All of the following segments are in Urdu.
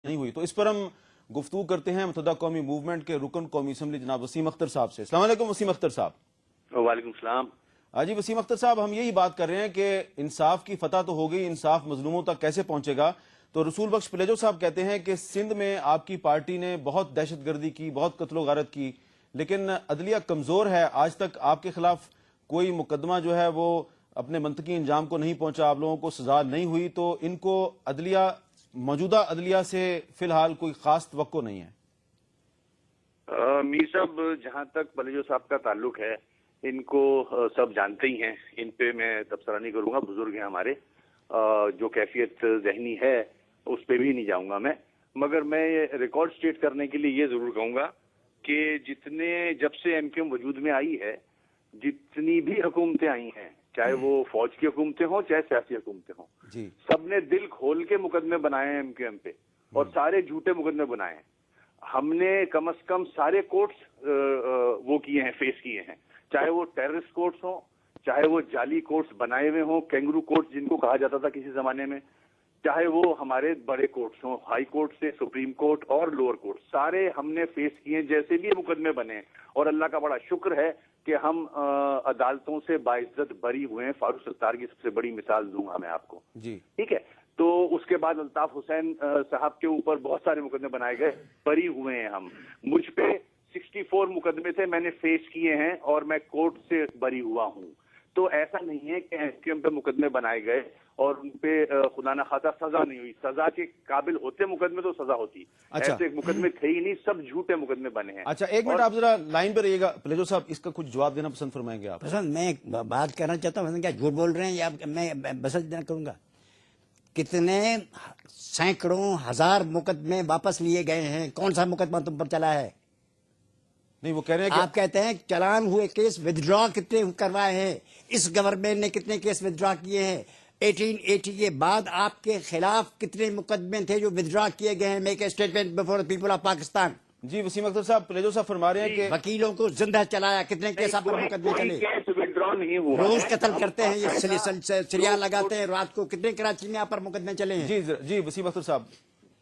نہیں ہوئی، تو اس پر ہم گفتگو کرتے ہیں متحدہ قومی موومنٹ کے رکن قومی اسمبلی جناب وسیم اختر صاحب سے۔ السلام علیکم وسیم اختر صاحب۔ وعلیکم السلام۔ جی وسیم اختر صاحب، ہم یہی بات کر رہے ہیں کہ انصاف کی فتح تو ہو گئی، انصاف مظلوموں تک کیسے پہنچے گا؟ تو رسول بخش پلیجو صاحب کہتے ہیں کہ سندھ میں آپ کی پارٹی نے بہت دہشت گردی کی، بہت قتل و غارت کی، لیکن عدلیہ کمزور ہے، آج تک آپ کے خلاف کوئی مقدمہ جو ہے وہ اپنے منطقی انجام کو نہیں پہنچا، آپ لوگوں کو سزا نہیں ہوئی، تو ان کو موجودہ عدلیہ سے فی الحال کوئی خاص توقع نہیں ہے۔ میر صاحب، جہاں تک پلیجو صاحب کا تعلق ہے، ان کو سب جانتے ہی ہیں، ان پہ میں تبصرہ نہیں کروں گا، بزرگ ہیں ہمارے، جو کیفیت ذہنی ہے اس پہ بھی نہیں جاؤں گا میں، مگر میں ریکارڈ سٹیٹ کرنے کے لیے یہ ضرور کہوں گا کہ جب سے ایم کیو ایم وجود میں آئی ہے، جتنی بھی حکومتیں آئی ہیں، چاہے وہ فوج کی حکومتیں ہوں چاہے سیاسی حکومتیں ہوں، سب نے دل کھول کے مقدمے بنائے ہیں ایم کیو ایم پہ، اور سارے جھوٹے مقدمے بنائے ہیں۔ ہم نے کم از کم سارے کورٹس وہ کیے ہیں، فیس کیے ہیں، چاہے وہ ٹیررسٹ کورٹس ہوں، چاہے وہ جعلی کورٹس بنائے ہوئے ہوں، کینگرو کورٹس جن کو کہا جاتا تھا کسی زمانے میں، چاہے وہ ہمارے بڑے کورٹس ہوں، ہائی کورٹ سے سپریم کورٹ اور لوور کورٹ، سارے ہم نے فیس کیے، جیسے بھی مقدمے بنے ہیں، اور اللہ کا بڑا شکر ہے کہ ہم عدالتوں سے باعزت بری ہوئے ہیں۔ فاروق ستار کی سب سے بڑی مثال دوں گا میں آپ کو، ٹھیک ہے؟ تو اس کے بعد الطاف حسین صاحب کے اوپر بہت سارے مقدمے بنائے گئے، بری ہوئے ہیں ہم۔ مجھ پہ 64 مقدمے تھے، میں نے فیس کیے ہیں اور میں کورٹ سے بری ہوا ہوں۔ تو ایسا نہیں ہے کہ ایم کیو ایم پہ مقدمے بنائے گئے اور ان پہ خدا نہ خواستہ سزا نہیں ہوئی۔ سزا کے قابل ہوتے مقدمے تو سزا ہوتی، ایسے مقدمے تھے ہی نہیں، سب جھوٹے مقدمے بنے ہیں۔ اچھا ایک منٹ آپ ذرا لائن پہ رہیے گا پلیجو صاحب، اس کا کچھ جواب دینا پسند فرمائیں گے آپ؟ میں ایک بات کرنا چاہتا ہوں، کیا جھوٹ بول رہے ہیں یا میں بسل دینا کروں گا؟ کتنے سینکڑوں ہزار مقدمے واپس لیے گئے ہیں، کون سا مقدمہ تم پر چلا ہے؟ نہیں وہ کہہ رہے ہیں کہ آپ کہتے ہیں چلان ہوئے کیس ودڈرا کتنے کروائے ہیں، اس گورنمنٹ نے کتنے کیس ودڈرا کیے ہیں، 1880 کے بعد آپ کے خلاف کتنے مقدمے تھے جو ودڈرا کیے گئے ہیں؟ Make a statement before people of Pakistan. جی وسیم اختر صاحب، پلیجو صاحب فرما رہے ہیں کہ وکیلوں کو زندہ چلایا، کتنے کیس آپ پر مقدمے چلے؟ روز قتل کرتے ہیں، یہ سریاں لگاتے ہیں رات کو، کتنے کراچی میں آپ پر مقدمے چلے ہیں؟ جی وسیم اختر صاحب،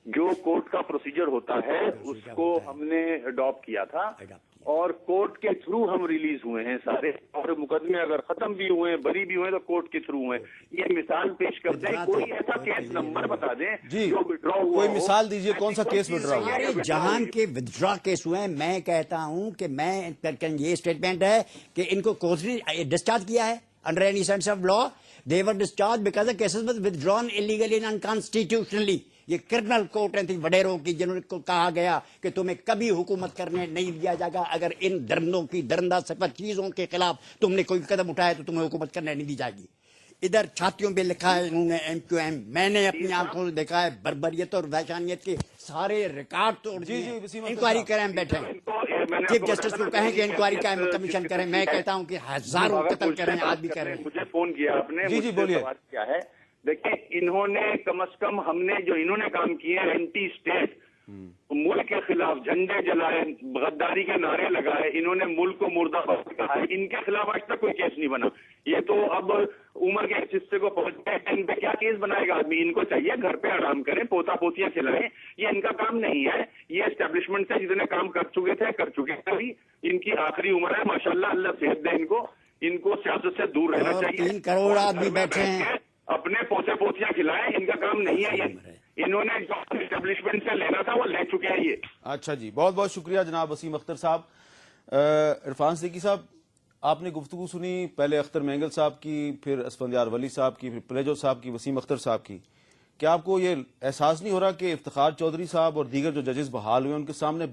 جو کورٹ کا پروسیجر ہوتا ہے اس کو ہم نے اڈاپٹ کیا تھا، اور کورٹ کے تھرو ہم ریلیز ہوئے ہیں سارے، اور مقدمے اگر ختم بھی ہوئے، بری بھی ہوئے، تو کورٹ کے تھرو ہوئے۔ یہ مثال پیش کرتے ہیں، کوئی ایسا کیس نمبر بتا دیں جو وڈرا ہوا، کوئی مثال دیجئے، کون سا کیس وڈرا ہوا؟ سارے جہان کے ودڈرا کیس ہوئے ہیں۔ میں کہتا ہوں کہ یہ اسٹیٹمنٹ ہے کہ ان کو کورٹ نے ڈسچارج کیا ہے under any sense of law, they were discharged because the cases were withdrawn illegally and unconstitutionally۔ یہ کرنل کورٹ تھی وڈیروں کی، جنہوں کو کہا گیا کہ تمہیں کبھی حکومت کرنے نہیں دیا جائے گا، اگر ان درندوں کی درندہ صفت چیزوں کے خلاف تم نے کوئی قدم اٹھایا تو تمہیں حکومت کرنے نہیں دی جائے گی۔ ادھر چھاتیوں پہ لکھا ہے انہوں نے ایم کیو ایم، میں نے اپنی آنکھوں سے دیکھا ہے، بربریت اور وحشانیت کے سارے ریکارڈ توڑ دیے۔ انکوائری کریں، بیٹھیں، چیف جسٹس کو کہیں کہ انکوائری کا کمیشن کریں۔ میں کہتا ہوں کہ ہزاروں قتل کریں، آج بھی کریں۔ مجھے فون کیا آپ نے، جی بولیے۔ کیا ہے دیکھیں، انہوں نے کم از کم، ہم نے جو انہوں نے کام کیے، اینٹی اسٹیٹ، ملک کے خلاف جھنڈے جلائے، غداری کے نعرے لگائے، انہوں نے ملک کو مردہ باد کہا ہے، ان کے خلاف آج تک کوئی کیس نہیں بنا۔ یہ تو اب عمر کے حصے کو پہنچ گئے، ان پہ کیا کیس بنائے گا آدمی؟ ان کو چاہیے گھر پہ آرام کریں، پوتا پوتیاں کھلائیں، یہ ان کا کام نہیں ہے۔ یہ اسٹیبلشمنٹ سے جتنے کام کر چکے تھے ابھی، ان کی آخری عمر ہے، ماشاءاللہ، اللہ صحت دے ان کو سیاست سے دور رہنا چاہیے۔ 3 کروڑ آدمی بیٹھے ہیں، اپنے پوتے پوتیاں کھلائیں، ان کا کام نہیں ہے۔ یہ انہوں نے جو اسٹیبلشمنٹ سے لینا تھا وہ لے چکے ہیں۔ یہ اچھا جی، بہت بہت شکریہ جناب وسیم اختر صاحب۔ عرفان صدیقی صاحب، آپ نے گفتگو سنی، پہلے اختر مینگل صاحب کی، پھر اسفندیار ولی صاحب کی، پھر پلیجو صاحب کی، وسیم اختر صاحب کی۔ کیا آپ کو یہ احساس نہیں ہو رہا کہ افتخار چودھری صاحب اور دیگر جو ججز بحال ہوئے ان کے سامنے